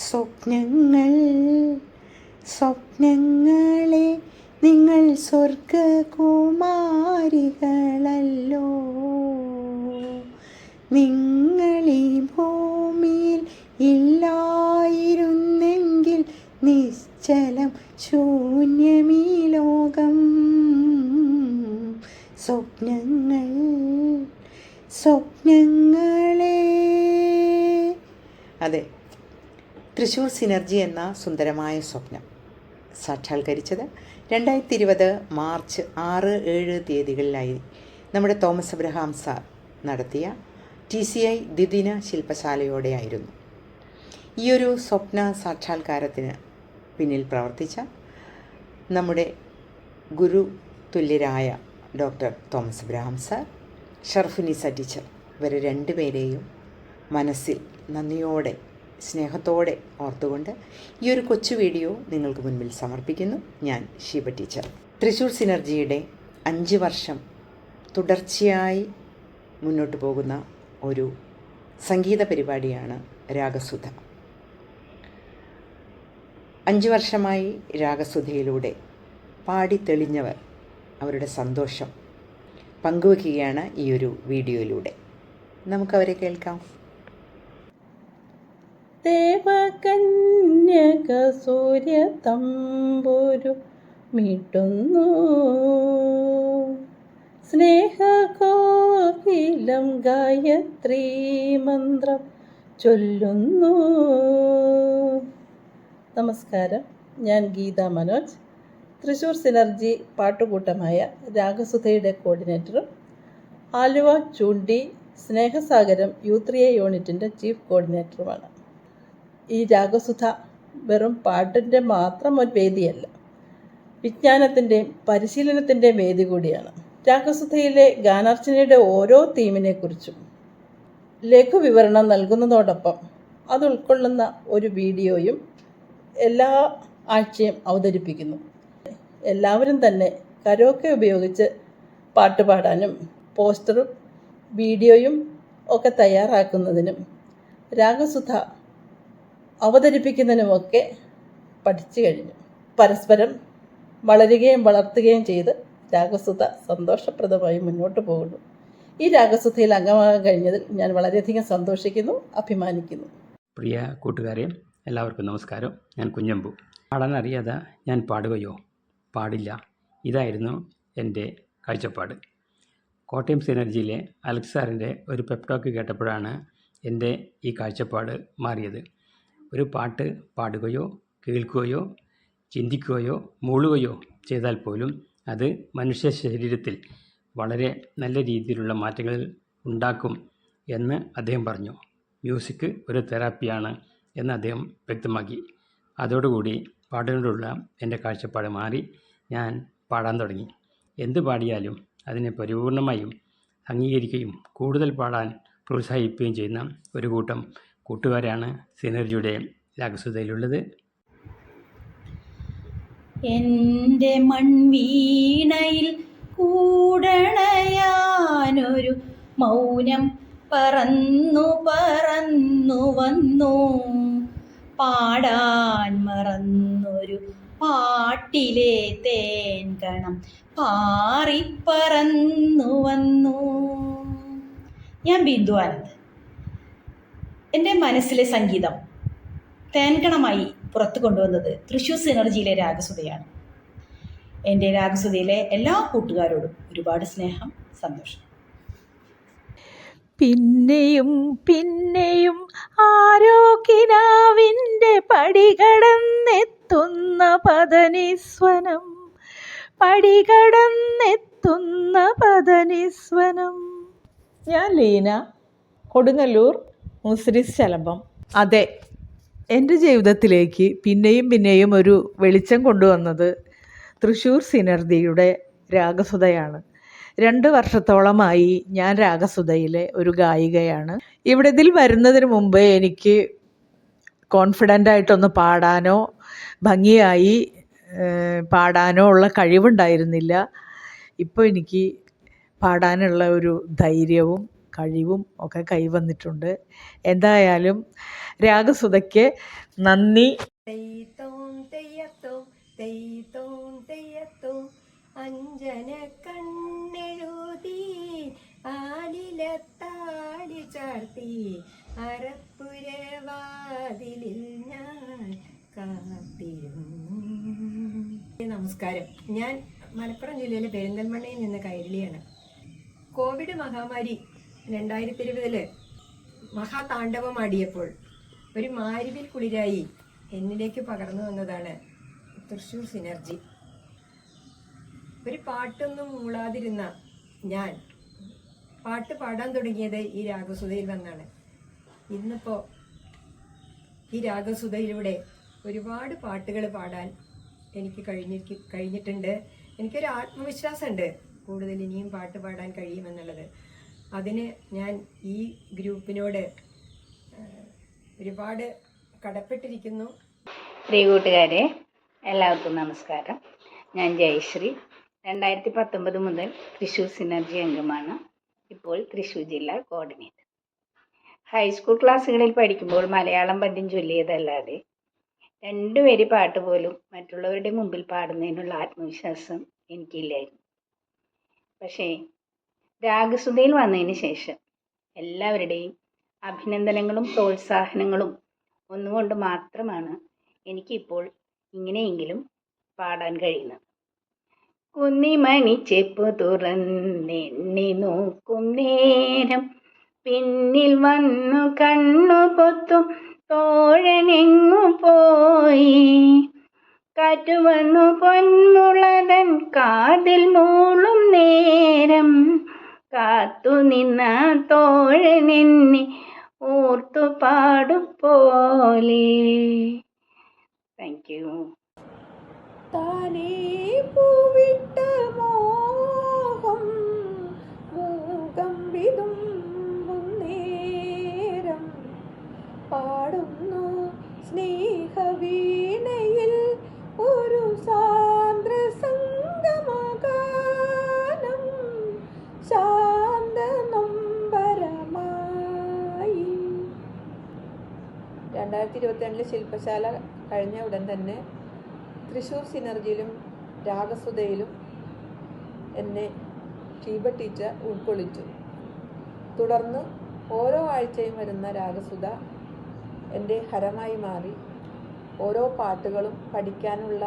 സ്വപ്നങ്ങൾ സ്വപ്നങ്ങളെ നിങ്ങൾ സ്വർഗകുമാരികളല്ലോ. നിങ്ങളീ ഭൂമിയിൽ ഇല്ലായിരുന്നെങ്കിൽ നിശ്ചലം ശൂന്യമീ ലോകം. സ്വപ്നങ്ങൾ സ്വപ്നങ്ങളെ. അതെ, തൃശ്ശൂർ സിനർജി എന്ന സുന്ദരമായ സ്വപ്നം സാക്ഷാത്കരിച്ചത് 2020 മാർച്ച് 6, 7 തീയതികളിലായി നമ്മുടെ തോമസ് അബ്രഹാം സാർ നടത്തിയ TCI ദ്വിദിന ശില്പശാലയോടെയായിരുന്നു. ഈയൊരു സ്വപ്ന സാക്ഷാത്കാരത്തിന് പിന്നിൽ പ്രവർത്തിച്ച നമ്മുടെ ഗുരു തുല്യരായ doctor Thomas Abraham sir, Sharfunisa teacher, ഇവരെ രണ്ടുപേരെയും മനസ്സിൽ നന്ദിയോടെ സ്നേഹത്തോടെ ഓർത്തുകൊണ്ട് ഈ ഒരു കൊച്ചു വീഡിയോ നിങ്ങൾക്ക് മുൻപിൽ സമർപ്പിക്കുന്നു. ഞാൻ ഷീബ ടീച്ചർ. തൃശ്ശൂർ സിനർജിയുടെ 5 വർഷം തുടർച്ചയായി മുന്നോട്ട് പോകുന്ന ഒരു സംഗീത പരിപാടിയാണ് രാഗസുധ. 5 വർഷമായി രാഗസുധയിലൂടെ പാടി തെളിഞ്ഞവർ അവരുടെ സന്തോഷം പങ്കുവയ്ക്കുകയാണ് ഈ ഒരു വീഡിയോയിലൂടെ. നമുക്കവരെ കേൾക്കാം. ദേവകന്യക സൂര്യ തമ്പുരു മീട്ടുന്നു, സ്നേഹകോകിലം ഗായത്രീ മന്ത്രം ചൊല്ലുന്നു. നമസ്കാരം, ഞാൻ ഗീത മനോജ്, തൃശ്ശൂർ സിനർജി പാട്ടുകൂട്ടമായ രാഗസുധയുടെ കോർഡിനേറ്ററും ആലുവ ചൂണ്ടി സ്നേഹസാഗരം U3A യൂണിറ്റിൻ്റെ ചീഫ് കോർഡിനേറ്ററുമാണ്. ഈ രാഗസുധ വെറും പാട്ടിൻ്റെ മാത്രം ഒരു വേദിയല്ല, വിജ്ഞാനത്തിൻ്റെയും പരിശീലനത്തിൻ്റെയും വേദി കൂടിയാണ്. രാഗസുധയിലെ ഗാനാർച്ചനയുടെ ഓരോ തീമിനെക്കുറിച്ചും ലഘുവിവരണം നൽകുന്നതോടൊപ്പം അത് ഉൾക്കൊള്ളുന്ന ഒരു വീഡിയോയും എല്ലാ ആഴ്ചയും അവതരിപ്പിക്കുന്നു. എല്ലാവരും തന്നെ കരോക്കെ ഉപയോഗിച്ച് പാട്ട് പാടാനും പോസ്റ്ററും വീഡിയോയും ഒക്കെ തയ്യാറാക്കുന്നതിനും രാഗസുധ അവതരിപ്പിക്കുന്നതിനുമൊക്കെ പഠിച്ചു കഴിഞ്ഞു. പരസ്പരം വളരുകയും വളർത്തുകയും ചെയ്ത് രാഗസുധ സന്തോഷപ്രദമായി മുന്നോട്ട് പോകുന്നു. ഈ രാഗസുധയിൽ അംഗമാകാൻ കഴിഞ്ഞതിൽ ഞാൻ വളരെയധികം സന്തോഷിക്കുന്നു, അഭിമാനിക്കുന്നു. പ്രിയ കൂട്ടുകാരെ, എല്ലാവർക്കും നമസ്കാരം. ഞാൻ കുഞ്ഞമ്പു. പാടാനറിയാതെ ഞാൻ പാടുകയോ? പാടില്ല. ഇതായിരുന്നു എൻ്റെ കാഴ്ചപ്പാട്. കോട്ടയം സിനർജിയിലെ അലക്സ് സാറിൻ്റെ ഒരു പെപ്ടോക്ക് കേട്ടപ്പോഴാണ് എൻ്റെ ഈ കാഴ്ചപ്പാട് മാറിയത്. ഒരു പാട്ട് പാടുകയോ കേൾക്കുകയോ ചിന്തിക്കുകയോ മൂളുകയോ ചെയ്താൽ പോലും അത് മനുഷ്യ ശരീരത്തിൽ വളരെ നല്ല രീതിയിലുള്ള മാറ്റങ്ങൾ ഉണ്ടാക്കും എന്ന് അദ്ദേഹം പറഞ്ഞു. മ്യൂസിക് ഒരു തെറാപ്പിയാണ് എന്ന് അദ്ദേഹം വ്യക്തമാക്കി. അതോടുകൂടി പാട്ടിനോടുള്ള എൻ്റെ കാഴ്ചപ്പാട് മാറി ഞാൻ പാടാൻ തുടങ്ങി. എന്ത് പാടിയാലും അതിനെ പരിപൂർണമായും അംഗീകരിക്കുകയും കൂടുതൽ പാടാൻ പ്രോത്സാഹിപ്പിക്കുകയും ചെയ്യുന്ന ഒരു കൂട്ടം കൂട്ടുകാരാണ് സിനർജിയുടെ രാഗസുധയിലുള്ളത്. എൻ്റെ മൺവീണയിൽ കൂടണയാനൊരു മൗനം പറന്നു പറന്നു വന്നു, പാടാൻ മറന്നൊരു പാട്ടിലെ തേൻ കണം പാറിപ്പറന്നു വന്നു. ഞാൻ ബിന്ദു ആനന്ദ്. എൻ്റെ മനസ്സിലെ സംഗീതം തേൻകണമായി പുറത്തു കൊണ്ടുവന്നത് തൃശ്ശൂർ സിനർജിയിലെ രാഗസുധയാണ്. എൻ്റെ രാഗസുധയിലെ എല്ലാ കൂട്ടുകാരോടും ഒരുപാട് സ്നേഹം, സന്തോഷം. പിന്നെയും പിന്നെയും ആരോ കിനാവിൻ്റെ പടികടന്നെത്തുന്ന പദനിസ്വനം, പടികടന്നെത്തുന്ന പദനിസ്വനം. ഞാൻ ലീന, കൊടുങ്ങല്ലൂർ മുസ്രിസ് ശലഭം. അതെ, എൻ്റെ ജീവിതത്തിലേക്ക് പിന്നെയും പിന്നെയും ഒരു വെളിച്ചം കൊണ്ടുവന്നത് തൃശ്ശൂർ സിനർജിയുടെ രാഗസുധയാണ്. 2 വർഷത്തോളമായി ഞാൻ രാഗസുധയിലെ ഒരു ഗായികയാണ്. ഇതിൽ വരുന്നതിന് മുമ്പ് എനിക്ക് കോൺഫിഡൻ്റായിട്ടൊന്ന് പാടാനോ ഭംഗിയായി പാടാനോ ഉള്ള കഴിവുണ്ടായിരുന്നില്ല. ഇപ്പോൾ എനിക്ക് പാടാനുള്ള ഒരു ധൈര്യവും കഴിവും ഒക്കെ കൈവന്നിട്ടുണ്ട്. എന്തായാലും രാഗസുധയ്ക്ക് നന്ദി. തെയ്യത്തോം തെയ്യത്തോം തെയ്യത്തോം തെയ്യത്തോം അഞ്ജന കണ്ണെഴുതി ആലിലത്താലി ചാർത്തി അറപ്പുരവാതിലിൽ ഞാൻ കാത്തിരുന്നു. നമസ്കാരം. ഞാൻ മലപ്പുറം ജില്ലയിലെ പെരിന്തൽമണ്ണയിൽ നിന്ന് കൈരളിയാണ്. കോവിഡ് മഹാമാരി 2020 മഹാതാണ്ഡവമാടിയപ്പോൾ ഒരു മാരിവിൽ കുളിരായി എന്നിലേക്ക് പകർന്നു വന്നതാണ് തൃശ്ശൂർ സിനർജി. ഒരു പാട്ടൊന്നും മൂളാതിരുന്ന ഞാൻ പാട്ട് പാടാൻ തുടങ്ങിയത് ഈ രാഗസുധയിൽ വന്നാണ്. ഇന്നിപ്പോൾ ഈ രാഗസുധയിലൂടെ ഒരുപാട് പാട്ടുകൾ പാടാൻ എനിക്ക് കഴിഞ്ഞിട്ടുണ്ട്. എനിക്കൊരു ആത്മവിശ്വാസമുണ്ട് കൂടുതൽ ഇനിയും പാട്ട് പാടാൻ കഴിയുമെന്നുള്ളത്. അതിന് ഞാൻ ഈ ഗ്രൂപ്പിനോട് ഒരുപാട് കടപ്പെട്ടിരിക്കുന്നു. പ്രിയ കൂട്ടുകാരെ, എല്ലാവർക്കും നമസ്കാരം. ഞാൻ ജയശ്രീ. 2019 മുതൽ തൃശ്ശൂർ സിനർജി അംഗമാണ്. ഇപ്പോൾ തൃശ്ശൂർ ജില്ലാ കോർഡിനേറ്റർ. ഹൈസ്കൂൾ ക്ലാസ്സുകളിൽ പഠിക്കുമ്പോൾ മലയാളം പദ്യം ചൊല്ലിയതല്ലാതെ 2 വരി പാട്ട് പോലും മറ്റുള്ളവരുടെ മുമ്പിൽ പാടുന്നതിനുള്ള ആത്മവിശ്വാസം എനിക്കില്ലായിരുന്നു. പക്ഷേ രാഗസുധയിൽ വന്നതിന് ശേഷം എല്ലാവരുടെയും അഭിനന്ദനങ്ങളും പ്രോത്സാഹനങ്ങളും ഒന്നുകൊണ്ട് മാത്രമാണ് എനിക്കിപ്പോൾ ഇങ്ങനെയെങ്കിലും പാടാൻ കഴിയുന്നത്. കുന്നിമണി ചെപ്പ് തുറന്നെണ്ണി നോക്കും നേരം പിന്നിൽ വന്നു കണ്ണു പൊത്തും തോഴനെങ്ങു പോയി. കാറ്റുവന്നു പൊന്മുളതൻ കാതിൽ മൂളും നേരം കാത്തു നിന്ന തോഴനെന്നെ ഓർത്തു പാടും പോലെ. Thank you. താനേ പൂവിട്ട മോഹം മൂകം വിതുമ്പും നേരം പാടുന്നു സ്നേഹവീണയിൽ ഒരു സാന്ദ്ര സംഗമഗാനം ശാന്ത നൊമ്പരമായി. 2022 ശില്പശാല കഴിഞ്ഞ ഉടൻ തന്നെ തൃശ്ശൂർ സിനർജിയിലും രാഗസുധയിലും എന്നെ ഷീബ ടീച്ചർ ഉൾക്കൊള്ളിച്ചു. തുടർന്ന് ഓരോ ആഴ്ചയും വരുന്ന രാഗസുധ എൻ്റെ ഹരമായി മാറി. ഓരോ പാട്ടുകളും പഠിക്കാനുള്ള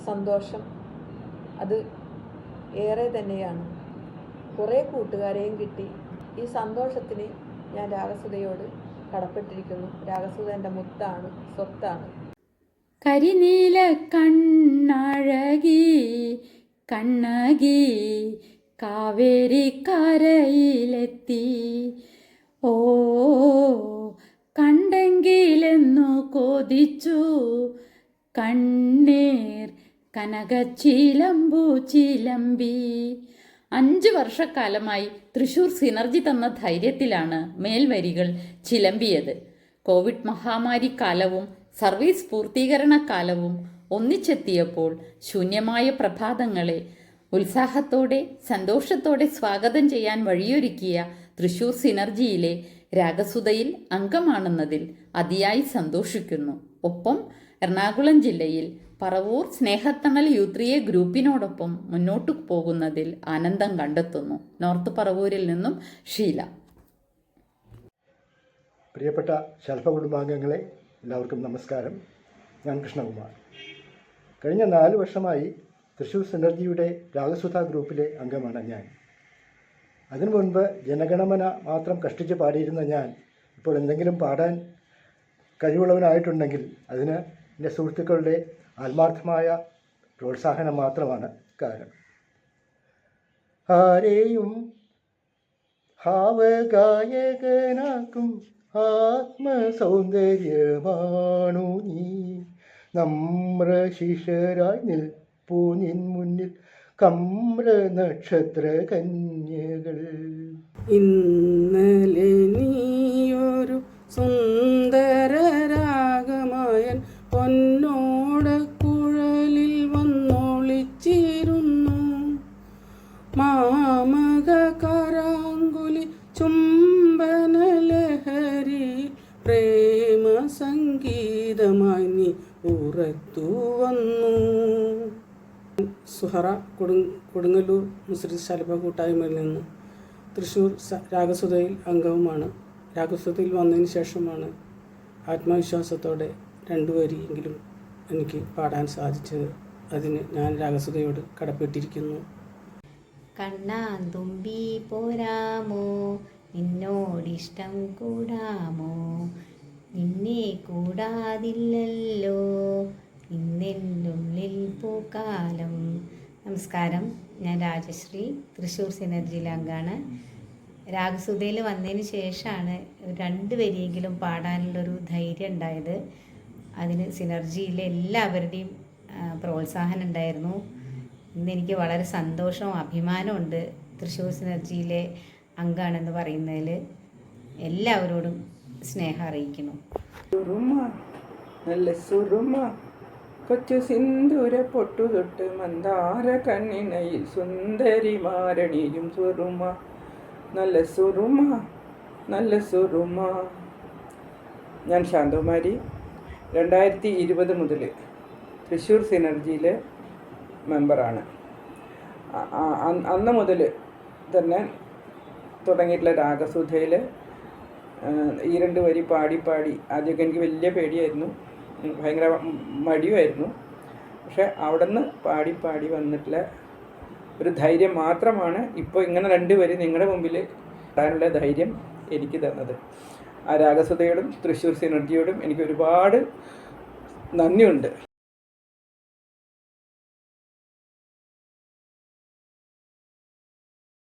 സന്തോഷം അത് ഏറെ തന്നെയാണ്. കുറേ കൂട്ടുകാരെയും കിട്ടി. ഈ സന്തോഷത്തിന് ഞാൻ രാഗസുധയോട് കടപ്പെട്ടിരിക്കുന്നു. രാഗസുധ എൻ്റെ മുത്താണ്, സ്വത്താണ്. കരിനീല കണ്ണഴകി കണ്ണകി കാവേരി കരയിലെത്തി. ഓ കണ്ടെങ്കിലെന്നു കൊതിച്ചു കണ്ണീർ കനകച്ചിലമ്പു ചിലമ്പി. 5 വർഷക്കാലമായി തൃശ്ശൂർ സിനർജി തന്ന ധൈര്യത്തിലാണ് മേൽവരികൾ ചിലമ്പിയത്. കോവിഡ് മഹാമാരി കാലവും സർവീസ് പൂർത്തീകരണ കാലവും ഒന്നിച്ചെത്തിയപ്പോൾ ശൂന്യമായ പ്രഭാതങ്ങളെ ഉത്സാഹത്തോടെ സന്തോഷത്തോടെ സ്വാഗതം ചെയ്യാൻ വഴിയൊരുക്കിയ തൃശ്ശൂർ സിനർജിയിലെ രാഗസുധയിൽ അംഗമാണെന്നതിൽ അതിയായി സന്തോഷിക്കുന്നു. ഒപ്പം എറണാകുളം ജില്ലയിൽ പറവൂർ സ്നേഹത്തണൽ യൂത്രിയ ഗ്രൂപ്പിനോടൊപ്പം മുന്നോട്ടു പോകുന്നതിൽ ആനന്ദം കണ്ടെത്തുന്നു. നോർത്ത് പറവൂരിൽ നിന്നും ഷീല. പ്രിയപ്പെട്ട ശൽഭ കുടുംബാംഗങ്ങളെ, എല്ലാവർക്കും നമസ്കാരം. ഞാൻ കൃഷ്ണകുമാർ. കഴിഞ്ഞ 4 വർഷമായി തൃശ്ശൂർ സിനർജിയുടെ രാഗസുധ ഗ്രൂപ്പിലെ അംഗമാണ് ഞാൻ. അതിനു മുൻപ് ജനഗണമന മാത്രം കഷ്ടിച്ച് പാടിയിരുന്ന ഞാൻ ഇപ്പോൾ എന്തെങ്കിലും പാടാൻ കഴിവുള്ളവനായിട്ടുണ്ടെങ്കിൽ അതിന് എൻ്റെ സുഹൃത്തുക്കളുടെ ആത്മാർത്ഥമായ പ്രോത്സാഹനം മാത്രമാണ് കാരണം. ആരെയും ഭാവഗായകനാക്കും ആത്മസൗന്ദര്യമാണു നീ, നമ്രശിശരായി നിൽപ്പൂ നിൻ മുന്നിൽ കമ്ര നക്ഷത്ര കന്യകൾ. ഇന്നലെ നീയൊരു സുന്ദര രാഗമായൻ പൊന്നോട കുഴലിൽ വന്നൊളിച്ചിരുന്നു. മാമക കരാങ്കുലി ചുംബനലഹരി പ്രേമ സംഗീതമായി നീ ഉറത്തു വന്നു. സുഹറ കൊടുങ്ങല്ലൂർ മുസ്ലിം ശലഭ കൂട്ടായ്മയിൽ നിന്ന് തൃശ്ശൂർ രാഗസുധയിൽ അംഗവുമാണ്. രാഗസുധയിൽ വന്നതിന് ശേഷമാണ് ആത്മവിശ്വാസത്തോടെ 2 വരിയെങ്കിലും എനിക്ക് പാടാൻ സാധിച്ചത്. അതിന് ഞാൻ രാഗസുധയോട് കടപ്പെട്ടിരിക്കുന്നു. കണ്ണാന്തുമ്പി പോരാമോ, നിന്നോടിഷ്ടം കൂടാമോ, നിന്നെ കൂടാതില്ലല്ലോ ഇന്നെന്നുള്ളിൽ പൂക്കാലം. നമസ്കാരം, ഞാൻ രാജശ്രീ, തൃശ്ശൂർ സിനർജിയിലെ അംഗമാണ്. രാഗസുധയിൽ വന്നതിന് ശേഷമാണ് 2 വരിയെങ്കിലും പാടാനുള്ളൊരു ധൈര്യം ഉണ്ടായത്. അതിന് സിനർജിയിലെ എല്ലാവരുടെയും പ്രോത്സാഹനം ഉണ്ടായിരുന്നു. ഇന്നെനിക്ക് വളരെ സന്തോഷവും അഭിമാനമുണ്ട് തൃശ്ശൂർ സിനർജിയിലെ അംഗമാണെന്ന് പറയുന്നതിൽ. എല്ലാവരോടും സ്നേഹം അറിയിക്കുന്നു. നല്ല സുറുമ കൊച്ചു സിന്ദൂര പൊട്ടു തൊട്ട് മന്ദാര കണ്ണിനയിൽ സുന്ദരി മാരണിയും സുറുമ, നല്ല സുറുമ നല്ല സുറുമ. ഞാൻ ശാന്തകുമാരി, 2020 മുതൽ തൃശ്ശൂർ സിനർജിയിലെ മെമ്പറാണ്. അന്ന് മുതൽ തന്നെ തുടങ്ങിയിട്ടുള്ള രാഗസുധയിൽ ഈ 2 വരി പാടി ആദ്യമൊക്കെ എനിക്ക് വലിയ പേടിയായിരുന്നു, ഭയങ്കര മടിയുമായിരുന്നു. പക്ഷെ അവിടെ നിന്ന് പാടി വന്നിട്ടുള്ള ഒരു ധൈര്യം മാത്രമാണ് ഇപ്പോൾ ഇങ്ങനെ 2 വരി നിങ്ങളുടെ മുമ്പിൽ ഇടാനുള്ള ധൈര്യം എനിക്ക് തന്നത്. ആ രാഗസുധയോടും തൃശ്ശൂർ സിനർജിയോടും എനിക്ക് ഒരുപാട് നന്ദിയുണ്ട്.